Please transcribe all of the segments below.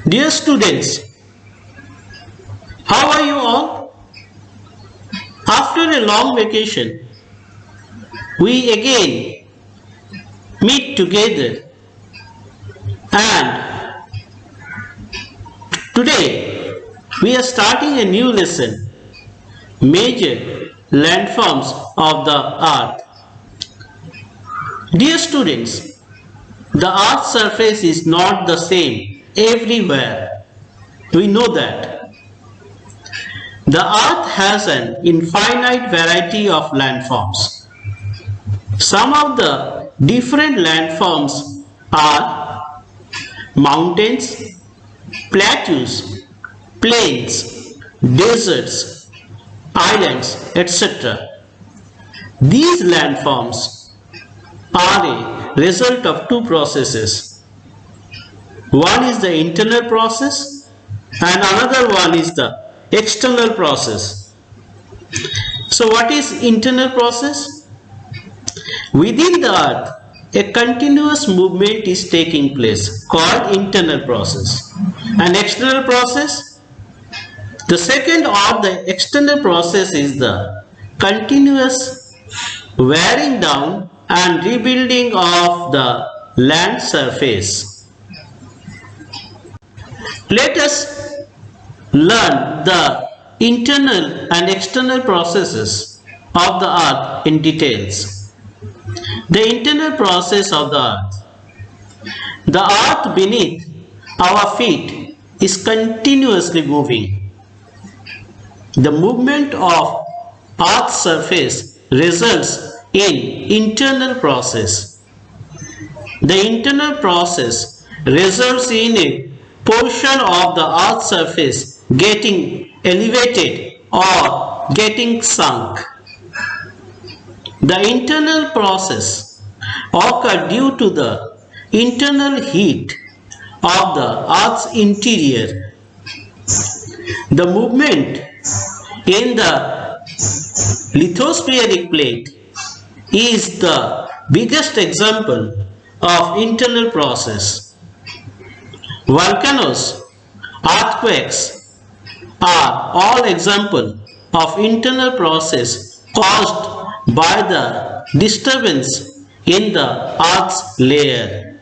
Dear students, how are you all? After a long vacation, we again meet together, and today we are starting a new lesson, Major Landforms of the Earth. Dear students, the Earth's surface is not the same everywhere. We know that. The Earth has an infinite variety of landforms. Some of the different landforms are mountains, plateaus, plains, deserts, islands, etc. These landforms are a result of two processes. One is the internal process and another one is the external process. So what is internal process? Within the earth, a continuous movement is taking place called internal process. And external process? The second or the external process is the continuous wearing down and rebuilding of the land surface. Let us learn the internal and external processes of the earth in details. The internal process of the earth. The earth beneath our feet is continuously moving. The movement of earth's surface results in internal process. The internal process results in a portion of the earth's surface getting elevated or getting sunk. The internal process occurs due to the internal heat of the earth's interior. The movement in the lithospheric plate is the biggest example of internal process. Volcanoes, earthquakes are all examples of internal process caused by the disturbance in the earth's layer.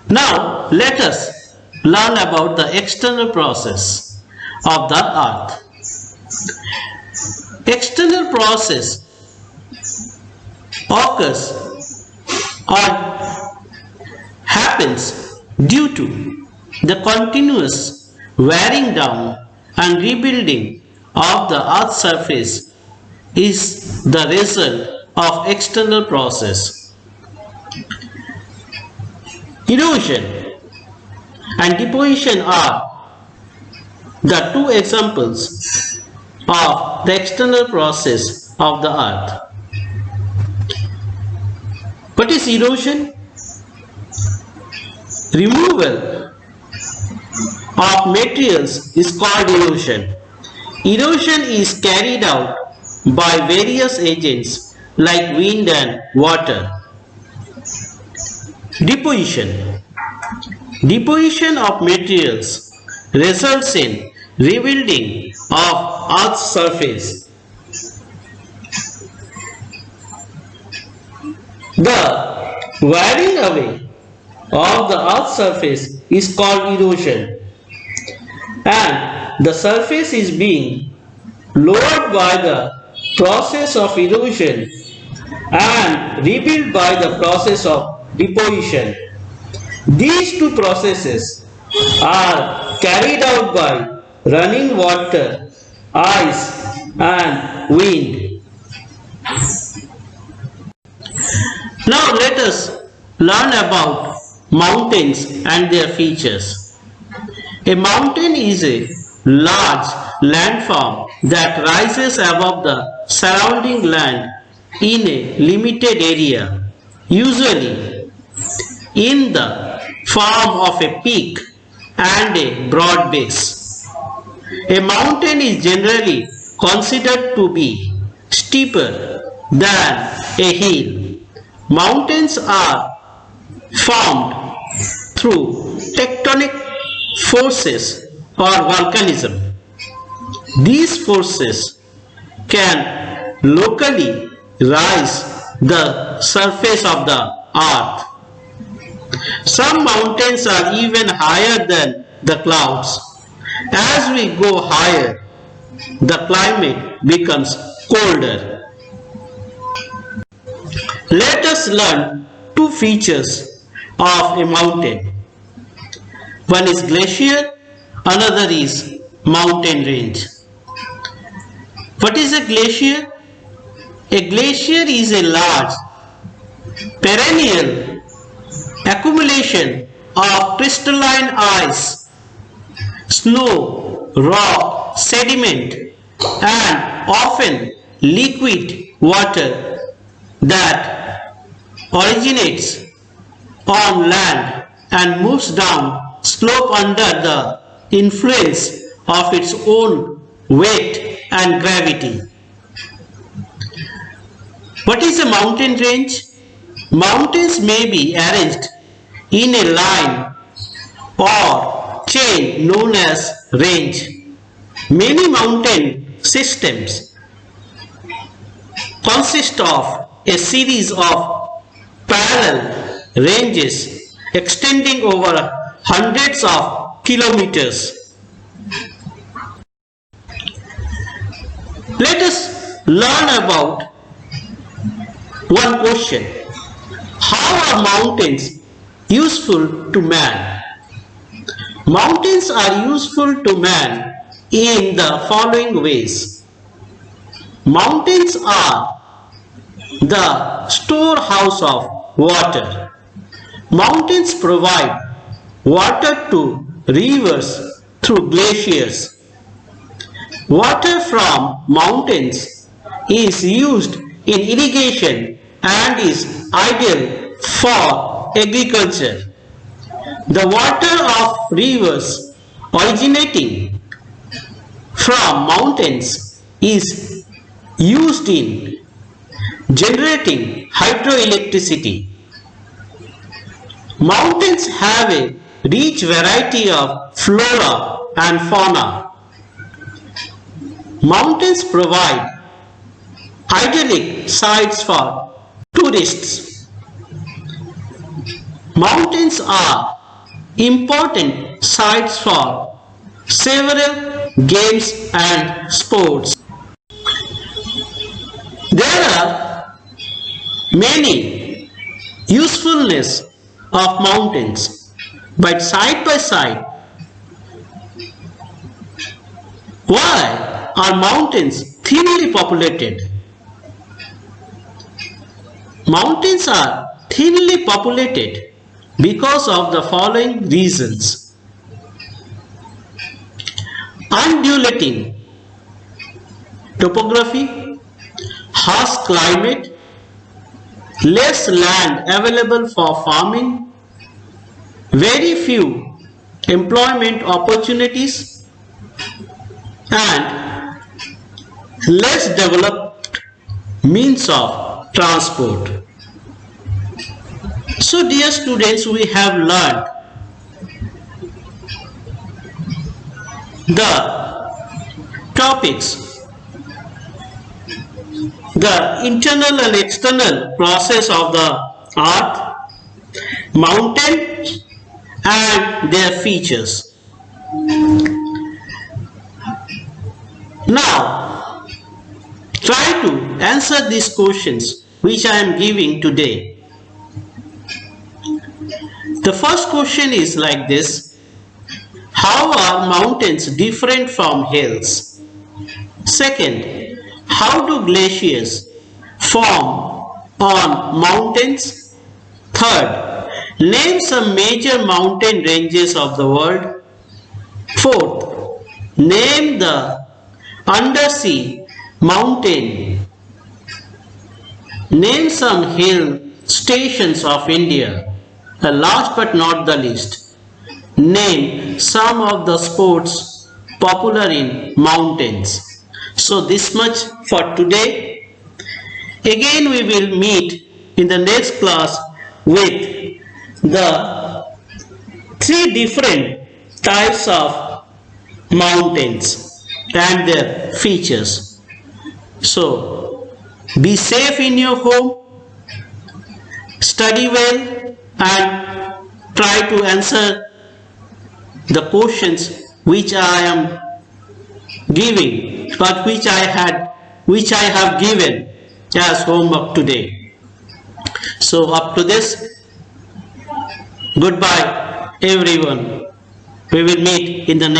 Now let us learn about the external process of the earth. External process occurs or happens due to the continuous wearing down and rebuilding of the earth's surface is the result of external process. Erosion and deposition are the two examples of the external process of the earth. What is erosion? Removal of materials is called erosion. Erosion is carried out by various agents like wind and water. Deposition. Deposition of materials results in rebuilding of earth's surface. The wearing away of the earth's surface is called erosion, and the surface is being lowered by the process of erosion and rebuilt by the process of deposition. These two processes are carried out by running water, ice, and wind. Now let us learn about mountains and their features. A mountain is a large landform that rises above the surrounding land in a limited area, usually in the form of a peak and a broad base. A mountain is generally considered to be steeper than a hill. Mountains are formed through tectonic forces or volcanism. These forces can locally rise the surface of the earth. Some mountains are even higher than the clouds. As we go higher, the climate becomes colder. Let us learn two features of a mountain. One is glacier, another is mountain range. What is a glacier? A glacier is a large, perennial accumulation of crystalline ice, snow, rock, sediment, and often liquid water that originates on land and moves down slope under the influence of its own weight and gravity. What is a mountain range? Mountains may be arranged in a line or chain known as range. Many mountain systems consist of a series of parallel ranges extending over hundreds of kilometers. Let us learn about one question. How are mountains useful to man? Mountains are useful to man in the following ways. Mountains are the storehouse of water. Mountains provide water to rivers through glaciers. Water from mountains is used in irrigation and is ideal for agriculture. The water of rivers originating from mountains is used in generating hydroelectricity. Mountains have a rich variety of flora and fauna. Mountains provide idyllic sites for tourists. Mountains are important sites for several games and sports. There are many usefulness of mountains, but side by side, why are mountains thinly populated? Mountains are thinly populated because of the following reasons. Undulating topography, harsh climate, less land available for farming, very few employment opportunities, and less developed means of transport. So dear students, we have learned the topics, the internal and external process of the earth, mountain and their features. Now, try to answer these questions which I am giving today. The first question is like this: how are mountains different from hills? Second, how do glaciers form on mountains? Third, name some major mountain ranges of the world. Fourth, name the undersea mountain. Name some hill stations of India. And last but not the least, name some of the sports popular in mountains. So this much for today. Again we will meet in the next class with the three different types of mountains and their features. So, be safe in your home, study well, and try to answer the questions which I am giving, but which I have given as homework today. So up to this, goodbye everyone. We will meet in the next